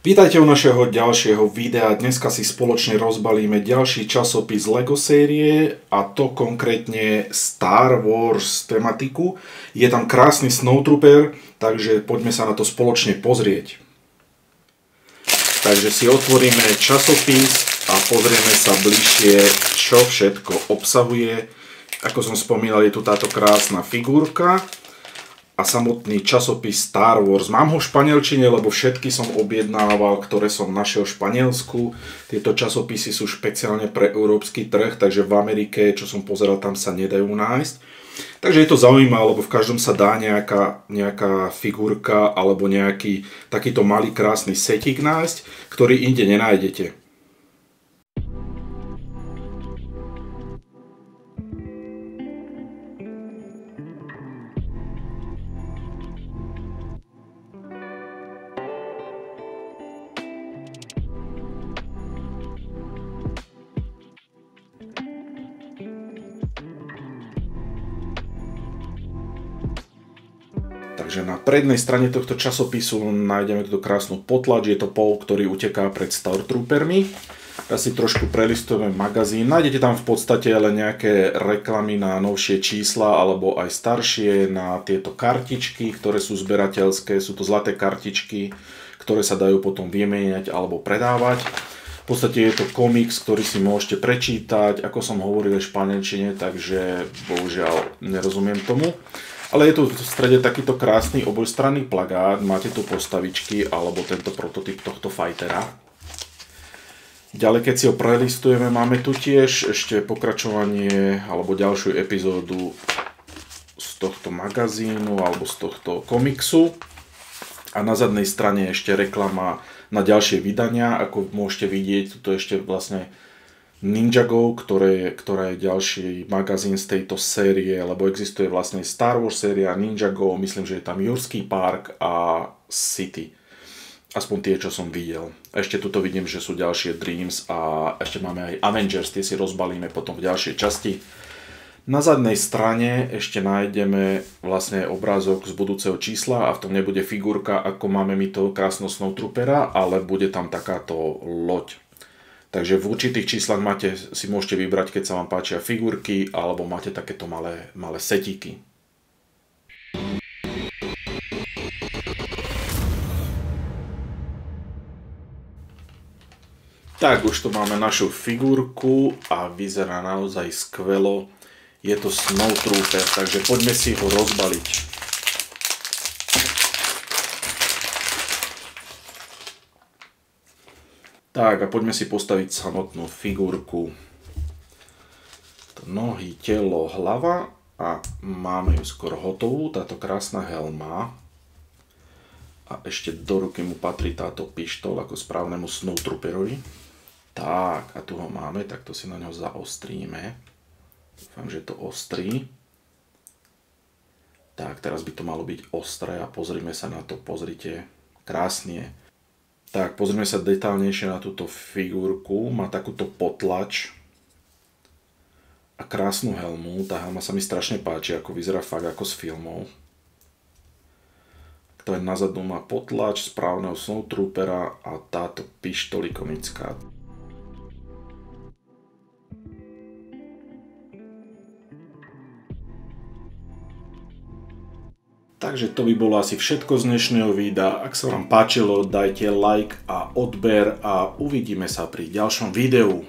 Vítajte u našeho ďalšieho videa. Dneska si spoločne rozbalíme ďalší časopis LEGO série, a to konkrétne Star Wars tematiku. Je tam krásny Snowtrooper, takže poďme sa na to spoločne pozrieť. Takže si otvoríme časopis a pozrieme sa bližšie, čo všetko obsahuje. Ako som spomínal, je tu táto krásna figurka a samotný časopis Star Wars. Mám ho v španielčine, lebo všetky som objednával, ktoré som našiel v Španielsku. Tieto časopisy sú špeciálne pre európsky trh, takže v Amerike, čo som pozeral, tam sa nedajú nájsť. Takže je to zaujímavé, lebo v každom sa dá nejaká figurka alebo nejaký takýto malý krásny setík nájsť, ktorý inde nenájdete. Takže na prednej strane tohto časopisu nájdeme túto krásnu potlač, je to Poe, ktorý uteká pred Stormtroopermi. Ja si trošku prelistujeme magazín, nájdete tam v podstate len nejaké reklamy na novšie čísla alebo aj staršie, na tieto kartičky, ktoré sú zberateľské, sú to zlaté kartičky, ktoré sa dajú potom vymieňať alebo predávať. V podstate je to komiks, ktorý si môžete prečítať, ako som hovoril v španielčine, takže bohužiaľ nerozumiem tomu. Ale je tu v strede takýto krásny obojstranný plagát, máte tu postavičky alebo tento prototyp tohto fightera. Ďalej, keď si ho prelistujeme, máme tu tiež ešte pokračovanie alebo ďalšiu epizódu z tohto magazínu alebo z tohto komiksu. A na zadnej strane ešte reklama na ďalšie vydania, ako môžete vidieť, tu ešte vlastne Ninjago, ktorá je ďalší magazín z tejto série, lebo existuje vlastne Star Wars séria, Ninjago, myslím, že je tam Jurský park a City. Aspoň tie, čo som videl. Ešte tuto vidím, že sú ďalšie Dreams a ešte máme aj Avengers, tie si rozbalíme potom v ďalšej časti. Na zadnej strane ešte nájdeme vlastne obrázok z budúceho čísla a v tom nebude figurka, ako máme my toho krásneho Snowtroopera, ale bude tam takáto loď. Takže v určitých číslach si môžete vybrať, keď sa vám páčia figurky, alebo máte takéto malé setíky. Tak, už tu máme našu figurku a vyzerá naozaj skvelo. Je to Snowtrooper, takže poďme si ho rozbaliť. Tak a poďme si postaviť samotnú figurku. Nohy, telo, hlava a máme ju skoro hotovú, táto krásna helma. A ešte do ruky mu patrí táto pištol ako správnemu Snowtrooperovi. Tak a tu ho máme, tak to si na ňo zaostríme. Dúfam, že to ostrí. Tak, teraz by to malo byť ostré a pozrime sa na to, pozrite, krásne je. Tak, pozrieme sa detailnejšie na túto figurku. Má takúto potlač a krásnu helmu. Tá helma sa mi strašne páči, ako vyzerá fakt ako z filmov. To je nazadu má potlač správneho Snowtroopera a táto pištoľ ikonická. Takže to by bolo asi všetko z dnešného videa. Ak sa vám páčilo, dajte like a odber a uvidíme sa pri ďalšom videu.